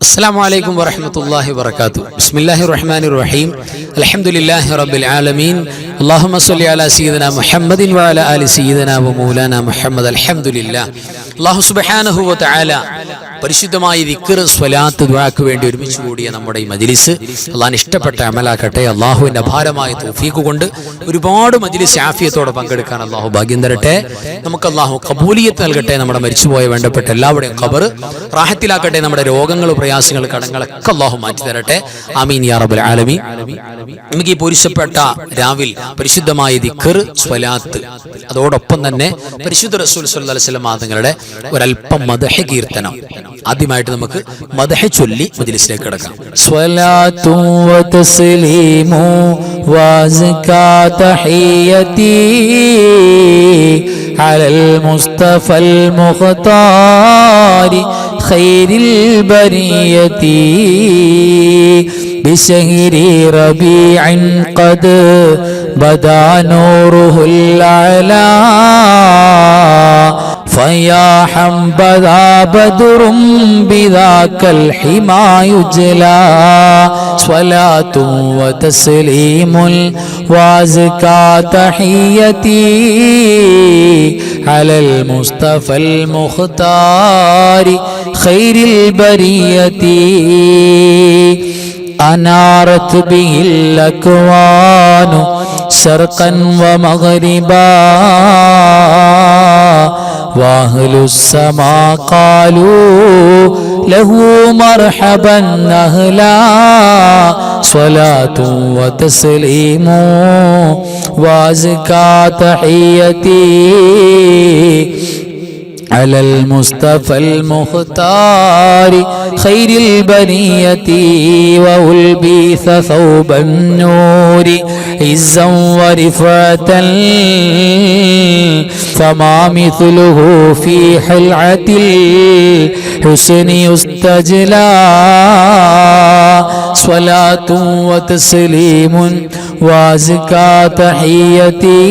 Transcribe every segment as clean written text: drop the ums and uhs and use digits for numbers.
السلام عليكم ورحمة الله وبركاته. بسم الله الرحمن الرحيم. الحمد لله رب العالمين. اللهم صل على سيدنا محمد وعلى آل سيدنا ومولانا محمد. الحمد لله. അല്ലാഹു സുബ്ഹാനഹു വ തആല പരിശുദ്ധമായ ദിക്ർ സ്വലാത്ത് ദുആക്ക് വേണ്ടി ഒരുമിച്ച് കൂടിയ നമ്മുടെ ഈ മജ്ലിസ് അല്ലാഹുവിന് ഇഷ്ടപ്പെട്ട അമലാക്കട്ടെ. അല്ലാഹുവിന്റെ അപാരമായ തൗഫീഖ് കൊണ്ട് ഒരുപാട് മജ്ലിസ് ആഫിയത്തോടെ പങ്കെടുക്കാൻ അല്ലാഹു ഭാഗ്യം തരട്ടെ. നമുക്ക് അല്ലാഹു ഖബൂലിയത്ത് നൽകട്ടെ. നമ്മുടെ മരിച്ചുപോയ വേണ്ടപ്പെട്ട എല്ലാവരുടെയും ഖബർ റാഹത്തിലാക്കട്ടെ. നമ്മുടെ രോഗങ്ങൾ, പ്രയാസങ്ങൾ, കടങ്ങളൊക്കെ അല്ലാഹു മാറ്റി തരട്ടെ. ആമീൻ യാ റബ്ബൽ ആലമീൻ. നമുക്ക് ഈ പൊരിശപ്പെട്ട രാവിൽ പരിശുദ്ധമായ ദിക്ർ സ്വലാത്ത് അതോടൊപ്പം തന്നെ പരിശുദ്ധ റസൂൽ സ്വല്ലല്ലാഹു അലൈഹി വസല്ലം തങ്ങളുടെ ഒരൽപ്പം മദ്ഹ് കീർത്തനം ആദ്യമായിട്ട് നമുക്ക് മദ്ഹ് ചൊല്ലി മജ്ലിസിലേക്ക് കടക്കാം. സ്വലാത്തു വ തസ്ലീമു വ സകാ തഹിയതി അലൽ മുസ്തഫൽ മുഖ്താരി ഖൈരിൽ ബരിയതി ബിശഹരി റബീഇൻ ഖദ് ബദാ നൂറുൽ അലാ فيا حبذا بدر بذاك الحما يجلى صلاة وتسليم وازكى تحيتي على المصطفى المختار خير البرية أنارت به الأكوان شرقا ومغربا واهل السماء قالوا له مرحبا اهلا صلاة وتسليم وازكى تحيتي على المصطفى المختار خير البرية وألبس ثوب النور عزا ورفعة فما مثله في حلعة الحسن يستجلى صلاة وتسليم وازكى تحيتي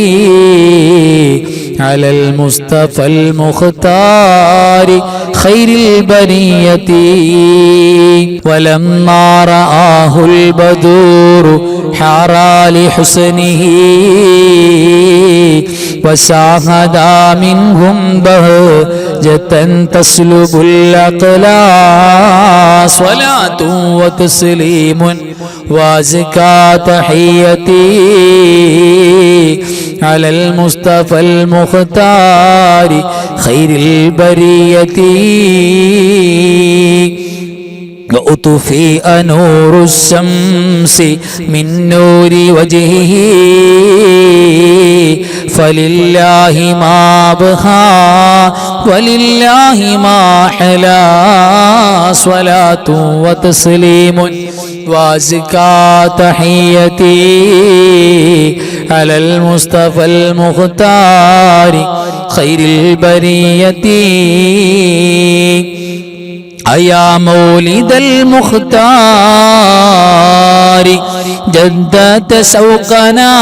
على المصطفى المختار خير البرية ولما رآه البدور حارى لحسنه وشاهدا منهم بهجة تسلب الأقلاص صلاة وتسليم وازكى تحيتي على المصطفى المختار خير البرية وأطفئ نور الشمس من نور وجهه فلله ما أبهى ولله ما حلا صلاة وتسليم وازكى تحيتي على المصطفى المختار خير البرية أيا مولد المختار جدت شوقنا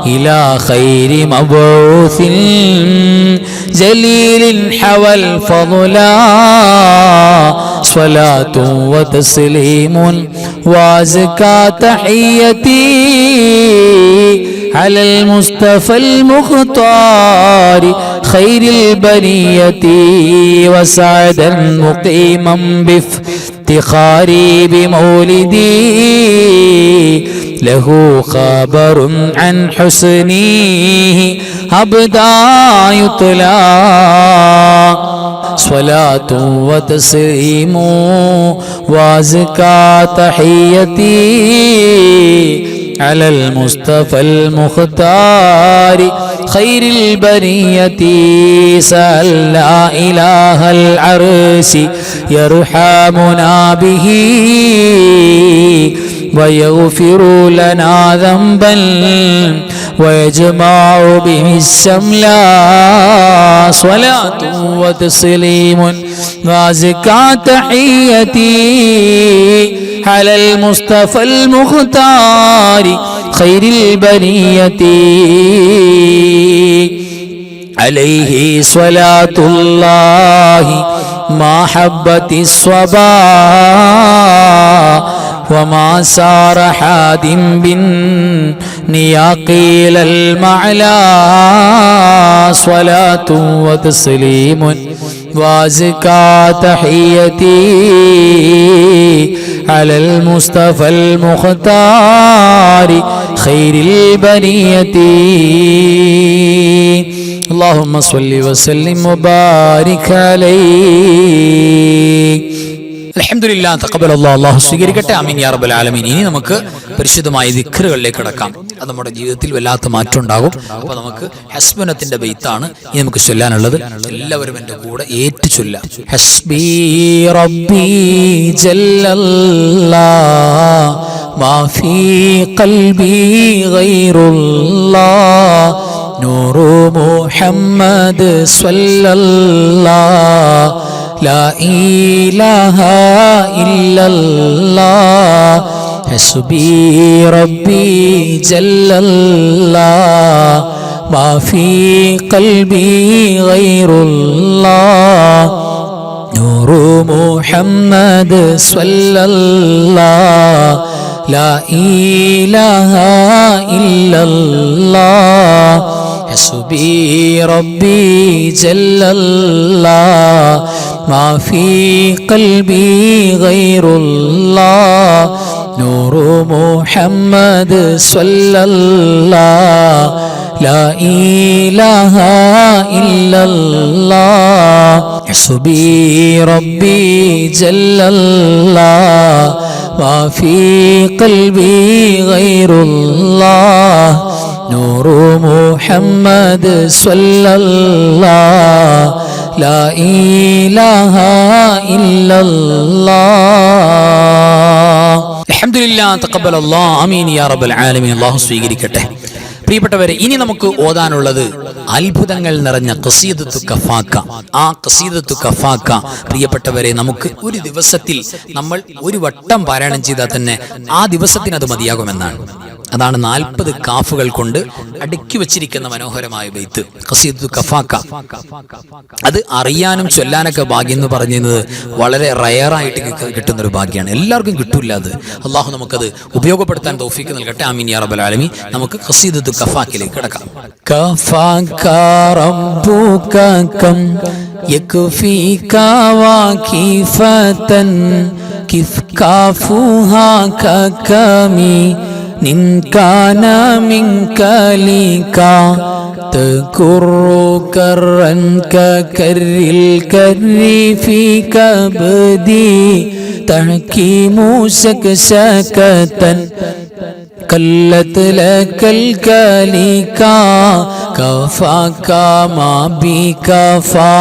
إلى خير مبعوث جليل حوى الفضلا صلاة وتسليم وازكى تحيتي على المصطفى المختار خير البرية وسعدا مقيما بافتخاري بمولدي له خبر عن حسنه أبدا يطلع صلاة وتسليم وازكى تحيتي على المصطفى المختار خير البرية سأل لا إله العرش يرحمنا به ويغفر لنا ذنبا ويجمع به الشملا صلاة وتسليم وازكى تحيتي على المصطفى المختار خير البرية عليه صلاة الله محبة الصبا وما سار حاد بالنياقيل المعلى صلاة وتسليم وازكى تحيتي على المصطفى المختار خير البرية اللهم صل وسلم وبارك عليه. അൽഹംദുലില്ലാഹ് തഖബ്ബലല്ലാഹു അല്ലാഹു സ്വീകരിക്കട്ടെ. ആമീൻ യാ റബ്ബൽ ആലമീൻ. ഇനി നമുക്ക് പരിശുദ്ധമായ ദിക്റുകളിലേക്ക് കടക്കാം. അത് നമ്മുടെ ജീവിതത്തിൽ വല്ലാത്ത മാറ്റം ഉണ്ടാകും. അപ്പോൾ നമുക്ക് ഹസ്ബുനത്തിന്റെ ബൈത്താണ് ഇനി നമുക്ക് ചൊല്ലാനുള്ളത്. എല്ലാവരും എൻ്റെ കൂടെ ഏറ്റു ചൊല്ലാം. ഹസ്ബി റബ്ബി ജല്ലല്ലാഹ് മാ ഫീ ഖൽബി ഗൈറുല്ലാഹ് നൂറു മുഹമ്മദ് സ്വല്ലല്ലാഹ് ലാ ഇലാഹ ഇല്ലല്ലാഹ് ഹസ്ബി റബ്ബി ജല്ലല്ലാഹ് മാ ഫീ ഖൽബി ഗൈറുല്ലാഹ് നൂറു മുഹമ്മദ് സ്വല്ലല്ലാഹ് ലാ ഇലാഹ ഇല്ലല്ലാഹ് ഹസ്ബി റബ്ബി ജല്ലല്ലാഹ് മാ ഫീ ഖൽബി ഗൈറുല്ലാഹ് നൂറു മുഹമ്മദ് സ്വല്ലല്ലാഹ് ലാ ഇലാഹ ഇല്ലല്ലാഹ് ഹസ്ബി റബ്ബി ജല്ലല്ലാഹ് മാ ഫീ ഖൽബി ഗൈറുല്ലാഹ് നൂറു മുഹമ്മദ് സ്വല്ലല്ലാഹ് ലാ ഇലാഹ ഇല്ലല്ലാഹ്. അൽഹംദുലില്ലാഹ് തഖബ്ബലല്ലാഹു ആമീൻ യാ റബ്ബൽ ആലമീൻ. അല്ലാഹു സ്വീകരിക്കട്ടെ. പ്രിയപ്പെട്ടവരെ, ഇനി നമുക്ക് ഓതാനുള്ളത് അത്ഭുതങ്ങൾ നിറഞ്ഞ ഖസീദത്തു കഫാക്ക. ആ ഖസീദത്തു കഫാക്ക പ്രിയപ്പെട്ടവരെ, നമുക്ക് ഒരു ദിവസത്തിൽ നമ്മൾ ഒരു വട്ടം പാരായണം ചെയ്താൽ തന്നെ ആ ദിവസത്തിന് അത് മതിയാകുമെന്നാണ്. അതാണ് 40 കാഫുകൾ കൊണ്ട് അടുക്കി വെച്ചിരിക്കുന്ന മനോഹരമായ ബൈത്ത് ഖസീദത്തു കഫാക്ക. അത് അറിയാനും ചൊല്ലാനൊക്കെ ഭാഗ്യം എന്ന് പറയുന്നത് വളരെ റയറായിട്ട് കിട്ടുന്ന ഒരു ഭാഗ്യമാണ്. എല്ലാവർക്കും കിട്ടൂല അത്. അള്ളാഹു നമുക്കത് ഉപയോഗപ്പെടുത്താൻ തൗഫീക്ക് നൽകട്ടെ. ആമീൻ യാ റബ്ബൽ ആലമീൻ. നമുക്ക് ഖസീദത്തു കഫാക്കിലേക്ക് കിടക്കാം. കഫാക റബ്ബുക കം യക്ഫീക വാകിഫതൻ കിഫ് കാഫുഹാ കകമി നിൻ കാന മിൻക ലീകാ തകുറു കറൻ കകരിൽ കരി ഫീ കബദി തഹകീമു ശകശകതൻ قلت لك الكليكا كفاك ما بكفا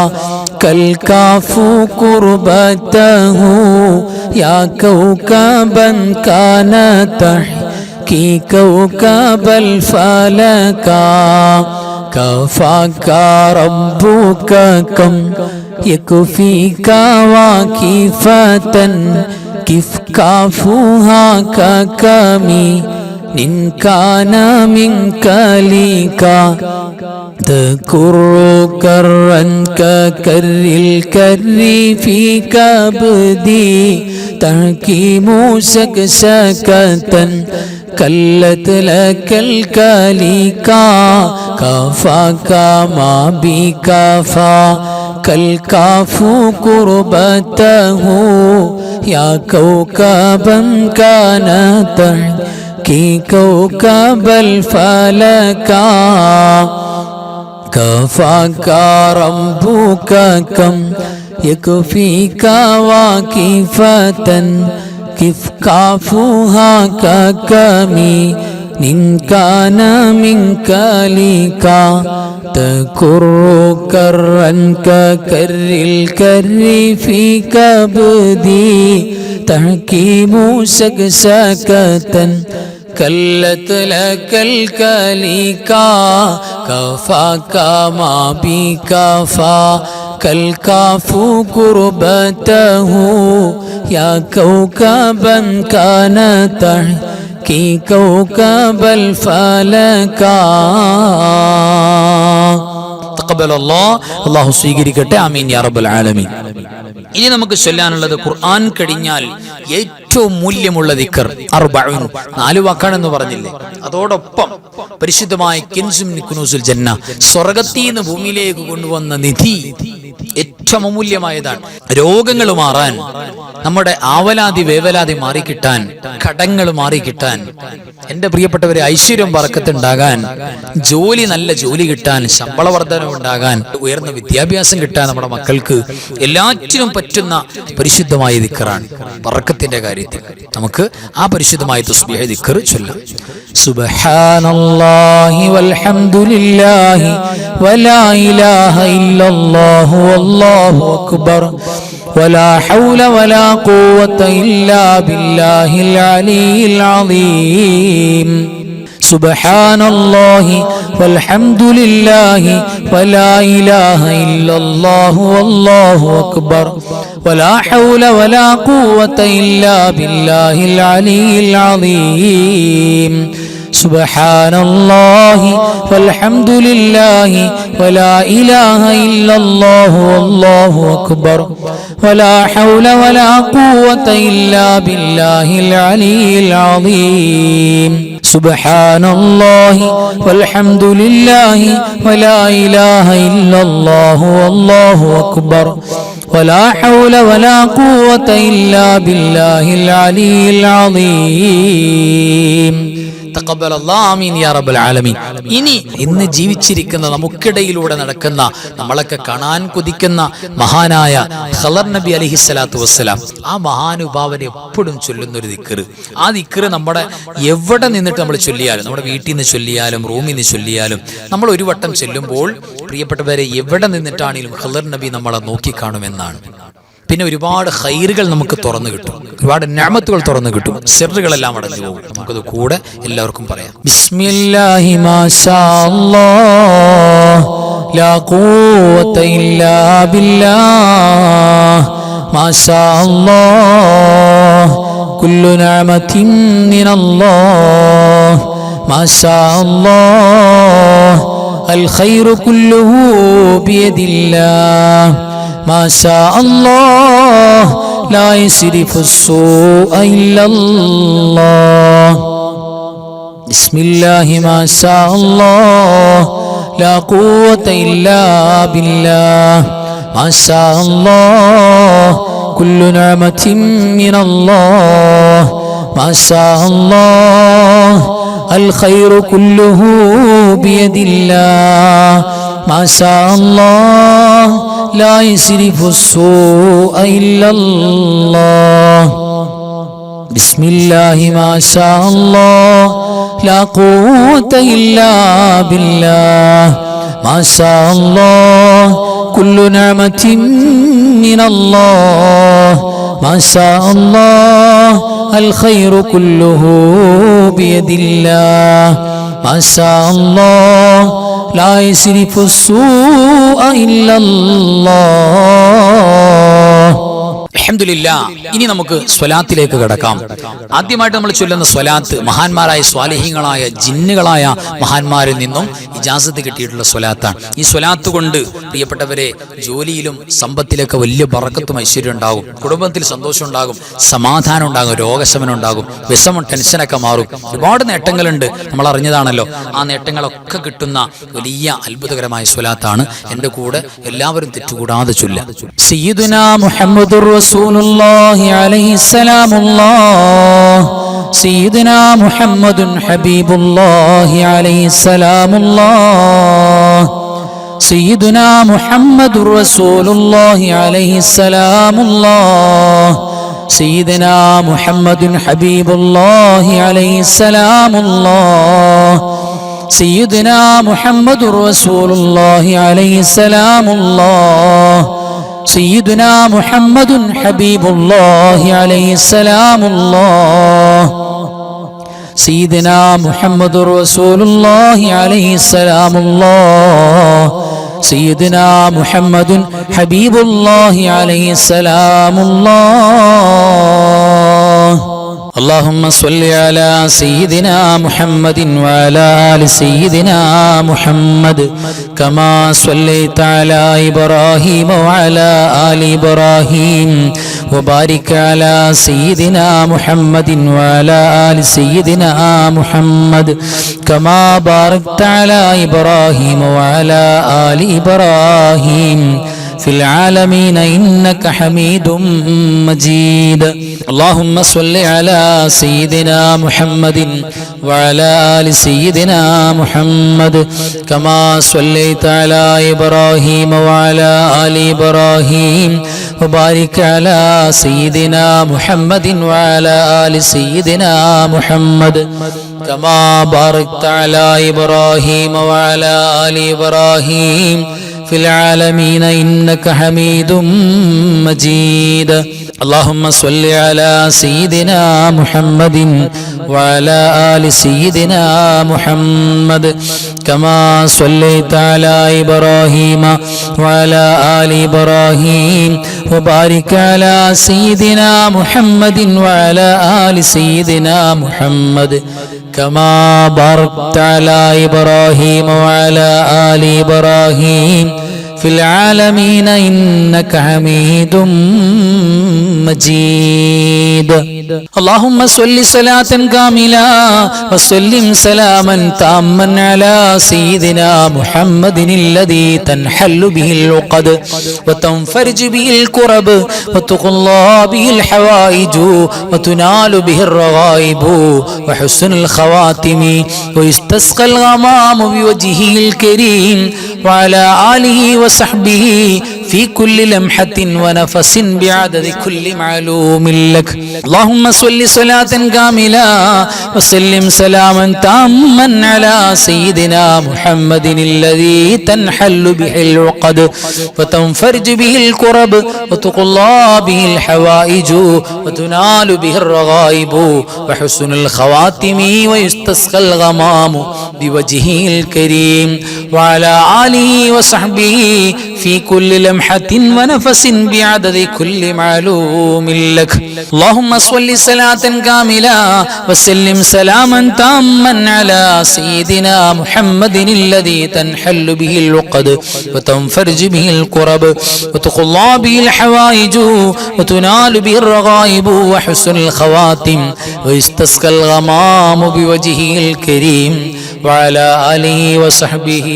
كالكاف قربته يا كوكبا كان تحكي كوكب الفلكا كفاك ربك كم يكفيك واكفة كيف كافوها ككمي إن كان منك ليكا تكر كرا ككر الكر في كبدي تحكيم شكشكة كلت لك الكليكا كفاك ما بكفا كالكاف قربته يا كوكبا كان تحكي كوكب الفلكا كفاك ربك كم يكفيك واكفة كيف كافوها ككمي إن كان منك ليكا تكر كرا ككر الكر في كبدي تحكيم شكشكة كلت لك الكليكا كفاك ما بكفا كالكاف قربته يا كوكبا كان تحكي كوكب الفلكا തഖബ്ബലല്ലാഹ്, അല്ലാഹു സ്വീകരിക്കട്ടെ. ആമീൻ യാ റബ്ബൽ ആലമീൻ. ഇനി നമുക്ക് ചൊല്ലാനുള്ളത് ഖുർആൻ കഴിഞ്ഞാൽ ഏറ്റവും മൂല്യമുള്ള ദിക്ർ അർബഉൻ, 4 വാക്കാണെന്ന് പറഞ്ഞില്ലേ. അതോടൊപ്പം പരിശുദ്ധമായ കിൻസും കുനൂസുൽ ജന്ന, സ്വർഗ്ഗത്തിൽ നിന്ന് ഭൂമിയിലേക്ക് കൊണ്ടുവന്ന നിധി ഏറ്റവും അമൂല്യമായതാണ്. രോഗങ്ങൾ മാറാൻ, നമ്മുടെ ആവലാതി വേവലാതി മാറിക്കിട്ടാൻ, കടങ്ങൾ മാറിക്കിട്ടാൻ, എന്റെ പ്രിയപ്പെട്ടവരെ ഐശ്വര്യം ബർക്കത്തുണ്ടാകാൻ, നല്ല ജോലി കിട്ടാൻ, ശമ്പള വർധന ഉണ്ടാകാൻ, ഉയർന്ന വിദ്യാഭ്യാസം കിട്ടാൻ, നമ്മുടെ മക്കൾക്ക് എല്ലാറ്റിനും പറ്റുന്ന പരിശുദ്ധമായ ദിക്റാണ്. ബർക്കത്തിന്റെ കാര്യത്തിൽ നമുക്ക് ആ പരിശുദ്ധമായ തസ്ബീഹ് ദിക്ർ ചൊല്ലാം. സുബ്ഹാനല്ലാഹി വൽഹംദുലില്ലാഹി വലാ ഇലാഹ ഇല്ലല്ലാഹു വല്ലാഹു അക്ബർ വലാ ഹൗല വലാ ഖുവത ഇല്ലാ ബില്ലാഹിൽ അലിയിൽ അളീം. സുബ്ഹാനല്ലാഹി വൽഹംദുലില്ലാഹി വലാ ഇലാഹ ഇല്ലല്ലാഹു വല്ലാഹു അക്ബർ വലാ ഹൗല വലാ ഖുവത ഇല്ലാ ബില്ലാഹിൽ അലിയിൽ അളീം. സുബ്ഹാനല്ലാഹി വൽഹംദുലില്ലാഹി വലാ ഇലാഹ ഇല്ലല്ലാഹു വല്ലാഹു അക്ബർ വലാ ഹൗല വലാ ഖുവത ഇല്ലാ ബില്ലാഹിൽ അലിയിൽ അളീം. സുബ്ഹാനല്ലാഹി വൽഹംദുലില്ലാഹി വലാ ഇലാഹ ഇല്ലല്ലാഹു വല്ലാഹു അക്ബർ വലാ ഹൗല വലാ ഖുവത ഇല്ലാ ബില്ലാഹിൽ അലിയിൽ അളീം. തഖബ്ബലല്ലാഹ്, ആമീൻ യാ റബ്ബൽ ആലമീൻ. ഇന്ന് ജീവിച്ചിരിക്കുന്ന, നമുക്കിടയിലൂടെ നടക്കുന്ന, നമ്മളൊക്കെ കാണാൻ കൊതിക്കുന്ന മഹാനായ ഖളർ നബി അലൈഹിസ്സലാത്തു വസ്സലാം, ആ മഹാനുഭാവനെ എപ്പോഴും ചൊല്ലുന്ന ഒരു ദിക്ർ. ആ ദിക്ർ നമ്മുടെ എവിടെ നിന്നിട്ട് നമ്മൾ ചൊല്ലിയാലും, നമ്മുടെ വീട്ടിൽ നിന്ന് ചൊല്ലിയാലും റൂമിൽ നിന്ന് ചൊല്ലിയാലും, നമ്മൾ ഒരു വട്ടം ചെല്ലുമ്പോൾ പ്രിയപ്പെട്ടവരെ എവിടെ നിന്നിട്ടാണെങ്കിലും ഖളർ നബി നമ്മളെ നോക്കിക്കാണുമെന്നാണ്. പിന്നെ ഒരുപാട് ഖൈറുകൾ നമുക്ക് തുറന്നു കിട്ടും, ഒരുപാട് നിഅമത്തുകൾ തുറന്നു കിട്ടും, സിർറുകളെല്ലാം അടഞ്ഞു പോകും. നമുക്കത് കൂടെ എല്ലാവർക്കും പറയാം. ബിസ്മില്ലാഹി മാഷാ അല്ലാഹ് ലാ ഖുവത ഇല്ലാ ബില്ലാഹ് മാഷാ അല്ലാഹ് കുല്ലു നിഅമത്തിൻ മിനല്ലാഹ് മാഷാ അല്ലാഹ് അൽ ഖൈറു കുല്ലുഹു ബിയദില്ലാഹ് മാഷാ അല്ലാഹ് ലാ യസ്രിഫു السوء إلا الله ബിസ്മില്ലാഹി മാഷാ അല്ലാഹ് ലാ ഖുവത ഇല്ലാ ബില്ലാഹ് മാഷാ അല്ലാഹ് കുല്ലു നിഅമത്തിൻ മിനല്ലാഹ് മാഷാ അല്ലാഹ് അൽ ഖൈറു കുല്ലുഹു ബിയദില്ലാഹ് മാഷാ അല്ലാഹ് لا يسرف السوء إلا الله بسم الله ما شاء الله لا قوة إلا بالله ما شاء الله كل نعمة من الله ما شاء الله الخير كله بيد الله ما شاء الله لا يسرف السوء إلا الله. അൽഹംദുലില്ലാഹ്. ഇനി നമുക്ക് സ്വലാത്തിലേക്ക് കടക്കാം. ആദ്യമായിട്ട് നമ്മൾ ചൊല്ലുന്ന സ്വലാത്ത് മഹാന്മാരായ സ്വാലിഹീങ്ങളായ ജിന്നുകളായ മഹാന്മാരിൽ നിന്നും ഇജാസത്ത് കിട്ടിയിട്ടുള്ള സ്വലാത്താണ്. ഈ സ്വലാത്ത് കൊണ്ട് പ്രിയപ്പെട്ടവരെ ജോലിയിലും സമ്പത്തിലൊക്കെ വലിയ ബറക്കത്തും ഐശ്വര്യം ഉണ്ടാകും, കുടുംബത്തിൽ സന്തോഷം ഉണ്ടാകും, സമാധാനം ഉണ്ടാകും, രോഗശമനം ഉണ്ടാകും, വിഷമം ടെൻഷനൊക്കെ മാറും. ഒരുപാട് നേട്ടങ്ങളുണ്ട്, നമ്മൾ അറിഞ്ഞതാണല്ലോ. ആ നേട്ടങ്ങളൊക്കെ കിട്ടുന്ന വലിയ അത്ഭുതകരമായ സ്വലാത്താണ്. എൻ്റെ കൂടെ എല്ലാവരും തെറ്റുകൂടാതെ ചൊല്ലുക. സയ്യിദുനാ മുഹമ്മദുർ റസൂലുള്ളാഹി അലൈഹി സലാമുല്ലാഹ് സയ്യിദുനാ മുഹമ്മദുൻ ഹബീബുല്ലാഹി അലൈഹി സലാമുല്ലാഹ് സയ്യിദുനാ മുഹമ്മദുർ റസൂലുള്ളാഹി അലൈഹി സലാമുല്ലാഹ് സയ്യിദുനാ മുഹമ്മദുൻ ഹബീബുല്ലാഹി അലൈഹി സലാമുല്ലാഹ് സയ്യിദുനാ മുഹമ്മദുർ റസൂലുള്ളാഹി അലൈഹി സലാമുല്ലാഹ് സയ്യിദുനാ മുഹമ്മദുൻ ഹബീബുല്ലാഹി അലൈഹി സലാമുല്ലാഹ് സയ്യിദുനാ മുഹമ്മദുർ റസൂലുള്ളാഹി അലൈഹി സലാമുല്ലാഹ് സയ്യിദുനാ മുഹമ്മദുൻ ഹബീബുല്ലാഹി അലൈഹി സലാമുല്ലാഹ്. اللهم صل على سيدنا محمد وعلى آل سيدنا محمد كما صليت على إبراهيم وعلى آل إبراهيم وبارك على سيدنا محمد وعلى آل سيدنا محمد كما باركت على إبراهيم وعلى آل إبراهيم في العالمين إنك حميد مجيد. اللهم صل على سيدنا محمد وعلى آل سيدنا محمد كما صليت على إبراهيم وعلى آل إبراهيم وبارك على سيدنا محمد وعلى آل سيدنا محمد كما باركت على إبراهيم وعلى آل إبراهيم في العالمين إنك حميد مجيد. اللهم صل على سيدنا محمد وعلى آل سيدنا محمد كما صليت على إبراهيم وعلى آل إبراهيم وبارك على سيدنا محمد وعلى آل سيدنا محمد كما باركت على إبراهيم وعلى آل إبراهيم في العالمين إنك حميد مجيد. اللهم صل صلاة كاملة وسلم سلاما تاما على سيدنا محمد الذي تنحل به العقد وتنفرج به الكرب وتقضى به الحوائج وتنال به الرغائب وحسن الخواتم ويستسقى الغمام بوجهه الكريم وعلى آله وصحبه في كل لمحة ونفس بعدد كل معلوم لك. اللهم صل صلاة كاملة وسلم سلاما تاما على سيدنا محمد الذي تنحل به العقد وتنفرج به الكرب وتقضى به الحوائج وتنال به الرغائب وحسن الخواتم ويستسقى الغمام بوجهه الكريم وعلى آله وصحبه في كل لمحة ونفس بعدد كل معلوم لك. اللهم صل صلاة كاملة وسلم سلاما تاما على سيدنا محمد الذي تنحل به العقد وتنفرج به الكرب وتقضى به الحوائج وتنال به الرغائب وحسن الخواتم ويستسقى الغمام بوجهه الكريم وعلى آله وصحبه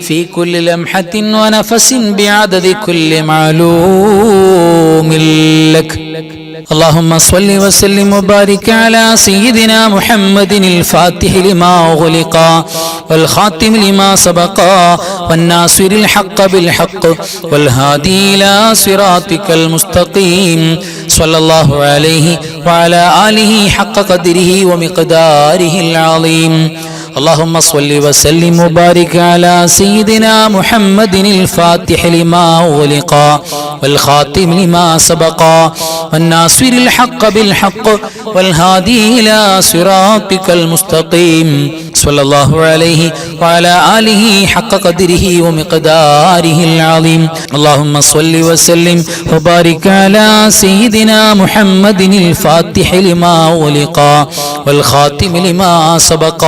في كل لمحة ونفس بعدد كل معلوم لك. اللهم صل وسلم وبارك على سيدنا محمد الفاتح لما أغلق والخاتم لما سبق والناصر الحق بالحق والهادي إلى صراطك المستقيم صلى الله عليه وعلى آله حق قدره ومقداره العظيم. اللهم صل وسلم وبارك على سيدنا محمد الفاتح لما أغلق والخاتم لما سبق والناصر الحق بالحق والهادي إلى صراطك المستقيم صلى الله عليه وعلى آله حق قدره ومقداره العظيم. اللهم صل وسلم وبارك على سيدنا محمد الفاتح لما أغلق والخاتم لما سبق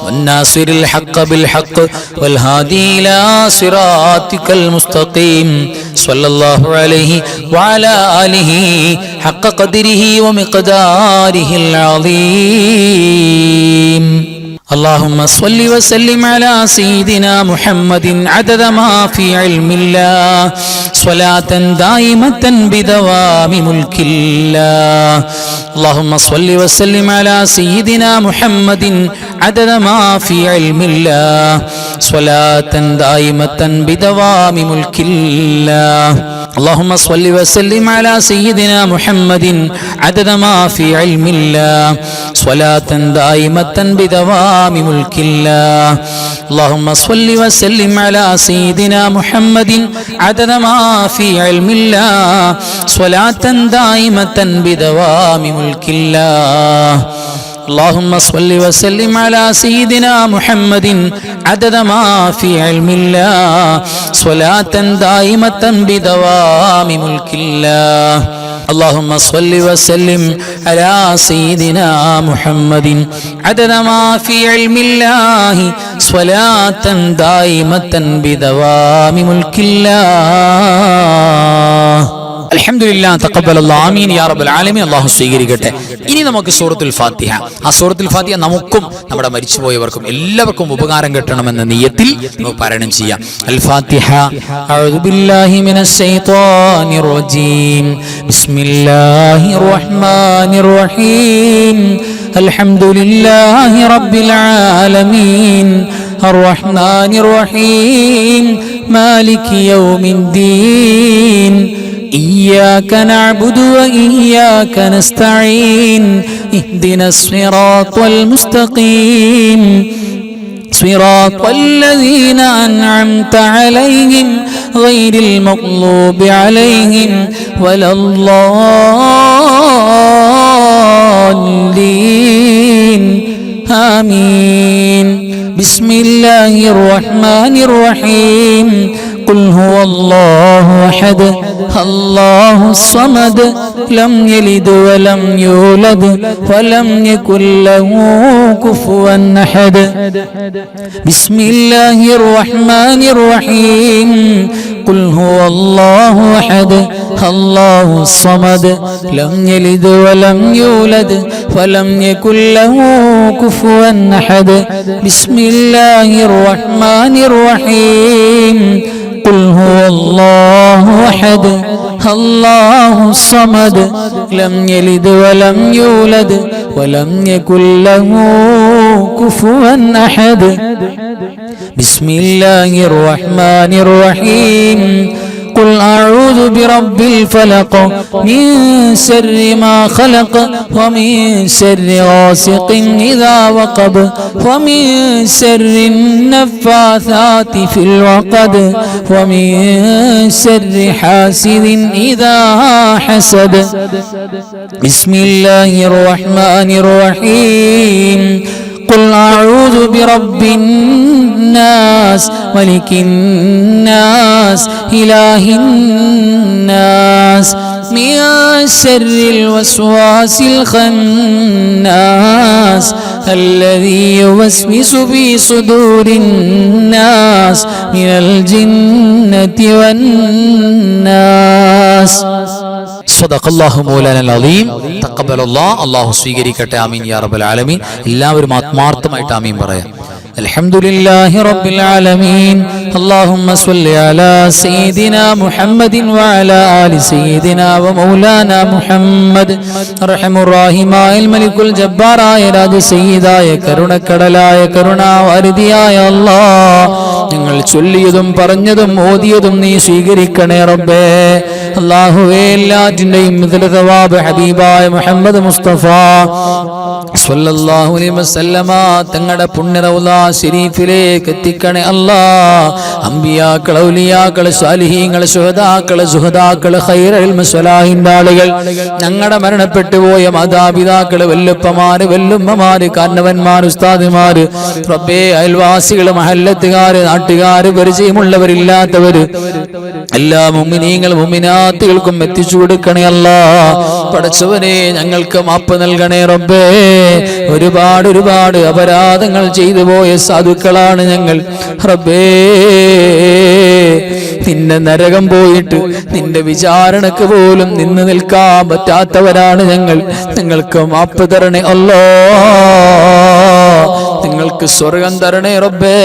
والناصر الحق بالحق والهادي إلى صراطك المستقيم صلى الله عليه وعلى آله حق قدره ومقداره العظيم. اللهم صل وسلم على سيدنا محمد عدد ما في علم الله صلاة دائمة بدوام ملك الله. اللهم صل وسلم على سيدنا محمد عدد ما في علم الله صلاة دائمة بدوام ملك الله. اللهم صل وسلم على سيدنا محمد عدد ما في علم الله صلاة دائمة بدوام ملك الله. اللهم صل وسلم على سيدنا محمد عدد ما في علم الله صلاة دائمة بدوام ملك الله. اللهم صل وسلم على سيدنا محمد عدد ما في علم الله صلاة دائمة بدوام ملك الله. اللهم صل وسلم على سيدنا محمد عدد ما في علم الله صلاة دائمة بدوام ملك الله. അൽഹംദുലില്ലാഹ് തഖബ്ബലല്ലാഹു ആമീൻ യാ റബ്ബൽ ആലമീൻ. അല്ലാഹു സ്വീകരിക്കട്ടെ. ഇനി നമുക്ക് സൂറത്തുൽ ഫാത്തിഹ, ആ സൂറത്തുൽ ഫാത്തിഹ നമുക്കും നമ്മുടെ മരിച്ചുപോയവർക്കും എല്ലാവർക്കും ഉപകാരം കിട്ടണമെന്ന നിയ്യത്തിൽ നമുക്ക് പാരായണം ചെയ്യാം. അൽ ഫാത്തിഹ. അഊദു ബില്ലാഹി മിനശ് ശൈത്വാനിർ റജീം. ബിസ്മില്ലാഹിർ റഹ്മാനിർ റഹീം. അൽഹംദുലില്ലാഹി റബ്ബിൽ ആലമീൻ അർറഹ്മാനിർ റഹീം മാലികി യൗമിദ്ദീൻ. إياك نعبد وإياك نستعين اهدنا الصراط المستقيم صراط الذين أنعمت عليهم غير المغضوب عليهم ولا الضالين آمين. بسم الله الرحمن الرحيم. قل هو الله أحد الله الصمد لم يلد ولم يولد ولم يكن له كفوا أحد. بسم الله الرحمن الرحيم. قل هو الله أحد الله الصمد لم يلد ولم يولد ولم يكن له كفوا أحد. بسم الله الرحمن الرحيم. قل هو الله أحد الله الصمد لم يلد ولم يولد ولم يكن له كفوا أحد. بسم الله الرحمن الرحيم. قل أعوذ برب الفلق من شر ما خلق ومن شر غاسق إذا وقب ومن شر النفاثات في العقد ومن شر حاسد إذا حسد. بسم الله الرحمن الرحيم. قل أعوذ برب الناس ملك الناس إله الناس من شر الوسواس الخناس الذي يوسوس في صدور الناس من الجنة والناس. സദഖല്ലാഹു മൗലാനൽ അലീം. തഖബ്ബലല്ലാഹ്. അല്ലാഹു സ്വീകരിക്കട്ടെ. ആമീൻ യാ റബ്ബൽ ആലമീൻ. എല്ലാവരും ആത്മാർത്ഥമായിട്ട് ആമീൻ പറയാം. അൽഹംദുലില്ലാഹി റബ്ബിൽ ആലമീൻ. اللهم صل على سيدنا محمد وعلى آل سيدنا ومولانا محمد. അർഹമുർ റഹീമായ മലിക്കുൽ ജബ്ബാറായ രാജ സയ്യിദായ കരുണക്കടലായ കരുണാവാരിധിയായ അല്ലാഹ്, ഞങ്ങൾ ചൊല്ലിയതും പറഞ്ഞതും ഓതിയതും നീ സ്വീകരിക്കണേ റബ്ബേ. അല്ലാഹുവേ, എല്ലാറ്റിന്റെയും തവാബ് ഹബീബായ മുഹമ്മദ് മുസ്തഫ സ്വല്ലല്ലാഹു അലൈഹി വസല്ലമ തങ്ങളുടെ പുണ്യ റൗള ശരീഫിലേക്ക് എത്തിക്കണേ അല്ലാഹ്. അമ്പിയാക്കൾ, ഔലിയാക്കൾ, സ്വാലിഹീങ്ങൾ, ശുഹദാക്കൾ, സുഹദാക്കൾ, ഖൈറുൽ സ്വലാഹിന്റെ ആളുകൾ, ഞങ്ങളുടെ മരണപ്പെട്ടു പോയ മാതാപിതാക്കൾ, വല്ലുപ്പമാര്, വല്ലുമ്മമാര്, കാരണവന്മാർ, ഉസ്താദുമാര്, റബ്ബേ, അയൽവാസികൾ, മഹല്ലത്തുകാര്, നാട്ടുകാര്, പരിചയമുള്ളവരില്ലാത്തവര്, എല്ലാ മുഅ്മിനീങ്ങൾ മുഅ്മിനാത്തുകൾക്കും എത്തിച്ചു കൊടുക്കണേ അല്ലാഹ്. പടച്ചവനെ, ഞങ്ങൾക്ക് മാപ്പ് നൽകണേ റബ്ബേ. ഒരുപാട് അപരാധങ്ങൾ ചെയ്തു പോയ സാധുക്കളാണ് ഞങ്ങൾ റബ്ബേ. നിന്റെ നരകം പോയിട്ട് നിന്റെ വിചാരണക്ക് പോലും നിന്ന് നിൽക്കാൻ പറ്റാത്തവരാണ് ഞങ്ങൾ. നിങ്ങൾക്ക് മാപ്പ് തരണേ അല്ലാഹ്. നിങ്ങൾക്ക് സ്വർഗം തരണേ റബ്ബേ.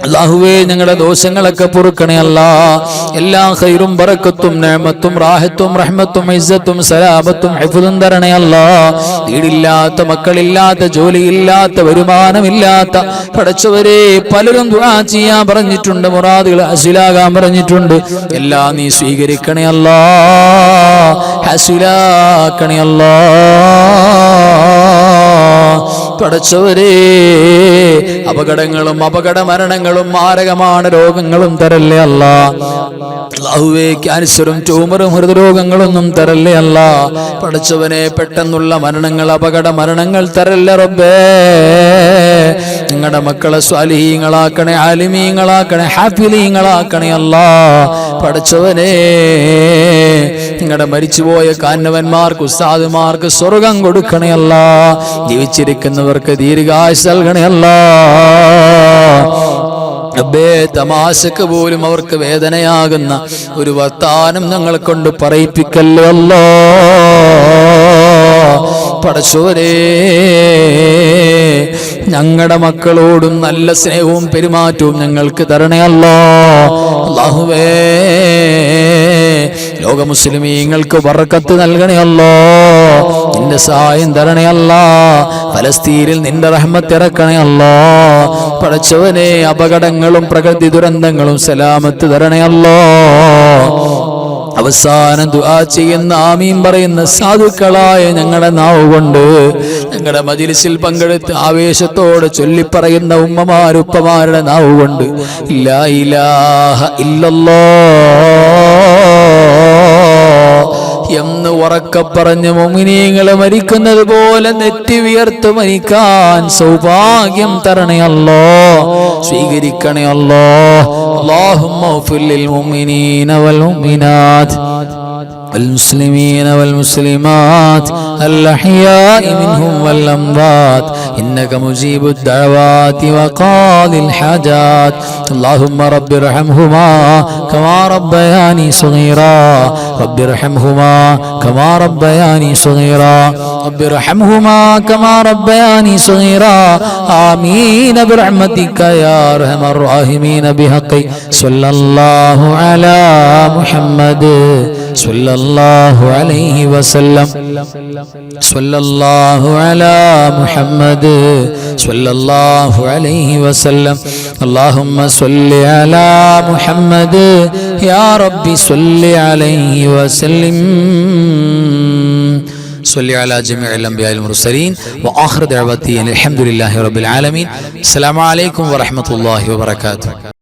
അല്ലാഹുവേ, ഞങ്ങളുടെ ദോഷങ്ങളൊക്കെ പൊറുക്കണേ അല്ലാഹ്. എല്ലാ ഖൈറും ബറക്കത്തും നിഅമത്തും റാഹത്തും റഹ്മത്തും ഇസ്സത്തും സലാമത്തും ഹിഫ്ളും തരണേ അല്ലാഹ്. വീടില്ലാത്ത, മക്കളില്ലാത്ത, ജോലിയില്ലാത്ത, വരുമാനമില്ലാത്ത പടച്ചവരെ പലരും ദുആ ചെയ്യാൻ പറഞ്ഞിട്ടുണ്ട്, മുറാദുകൾ ഹസിലാകാൻ പറഞ്ഞിട്ടുണ്ട്. എല്ലാം നീ സ്വീകരിക്കണേ അല്ലാഹ്, ഹസിലാക്കണേ അല്ലാഹ്. പടച്ചവരെ, അപകടങ്ങളും അപകട മരണങ്ങളും മാരകമാണ് രോഗങ്ങളും തരല്ലേ അല്ലാ. അല്ലാഹുവേ ക്യാൻസറും ട്യൂമറും ഹൃദ്രോഗങ്ങളൊന്നും തരല്ലേ അല്ലാ. പടച്ചവനെ പെട്ടെന്നുള്ള മരണങ്ങൾ അപകട മരണങ്ങൾ തരല്ലേ റബ്ബേ. നിങ്ങളുടെ മക്കളെ സ്വാലിഹീങ്ങളാക്കണേ, ആലിമീങ്ങളാക്കണേ, ഹാഫിലീങ്ങളാക്കണേ അല്ലാ. പടച്ചവനെ നിങ്ങളുടെ മരിച്ചുപോയ കാരണവന്മാർക്ക് ഉസ്താദുമാർക്ക് സ്വർഗം കൊടുക്കണേ അല്ലാ. ജീവിച്ചിരിക്കുന്നവർക്ക് ദീർഘായുസ്സ് നൽകണേ അല്ലാ. റബ്ബേ തമാശക്ക് പോലും അവർക്ക് വേദനയാകുന്ന ഒരു വർത്താനം ഞങ്ങളെ കൊണ്ട് പറയിപ്പിക്കല്ലോ അല്ലാ. പടച്ചോരേ ഞങ്ങളുടെ മക്കളോടും നല്ല സ്നേഹവും പെരുമാറ്റവും ഞങ്ങൾക്ക് തരണേ അല്ലാ. അല്ലാഹുവേ ലോക മുസ്ലിമീങ്ങൾക്ക് ബർക്കത്ത് നൽകണേ അല്ലാ. നിന്റെ സഹായം തരണേ അല്ലാ. ഫലസ്തീനിൽ നിന്റെ റഹ്മത്ത് ഇറക്കണേ അല്ലാ. പടച്ചവനെ അപകടങ്ങളും പ്രകൃതി ദുരന്തങ്ങളും സലാമത്ത് തരണേ അല്ലാ. അവസാനം ദുആ ചെയ്യുന്ന ആമീൻ പറയുന്ന സാധുക്കളായ ഞങ്ങളുടെ നാവ് കൊണ്ട് ഞങ്ങളുടെ മജ്‌ലിസിൽ പങ്കെടുത്ത് ആവേശത്തോടെ ചൊല്ലിപ്പറയുന്ന ഉമ്മമാരുപ്പമാരുടെ നാവ് കൊണ്ട് ലാ ഇലാഹ ഇല്ലല്ലാഹ് എന്ന് ഉറക്കെ പറഞ്ഞ് മുഅ്മിനീങ്ങളെ മരിക്കുന്നത് പോലെ നെറ്റി വിയർത്ത് മരിക്കാൻ സൗഭാഗ്യം തരണേ അല്ലാ. സ്വീകരിക്കണേ അല്ലാ. اللهم اغفر للمؤمنين والمؤمنات والمسلمين والمسلمات الأحياء منهم والأموات إنك مجيب الدعوات وقاضي الحاجات. اللهم رب ارحمهما كما ربياني صغيرا. رب ارحمهما كما ربياني صغيرا. رب ارحمهما كما ربياني صغيرا. آمين برحمتك يا أرحم الراحمين. بحق صلى الله على محمد صلى الله عليه وسلم. صلى الله على محمد صلى الله عليه وسلم. اللهم صل على محمد يا رب صل عليه وسلم. صل على جميع الأنبياء المرسلين وآخر دعوتي الحمد لله رب العالمين. السلام عليكم ورحمة الله وبركاته.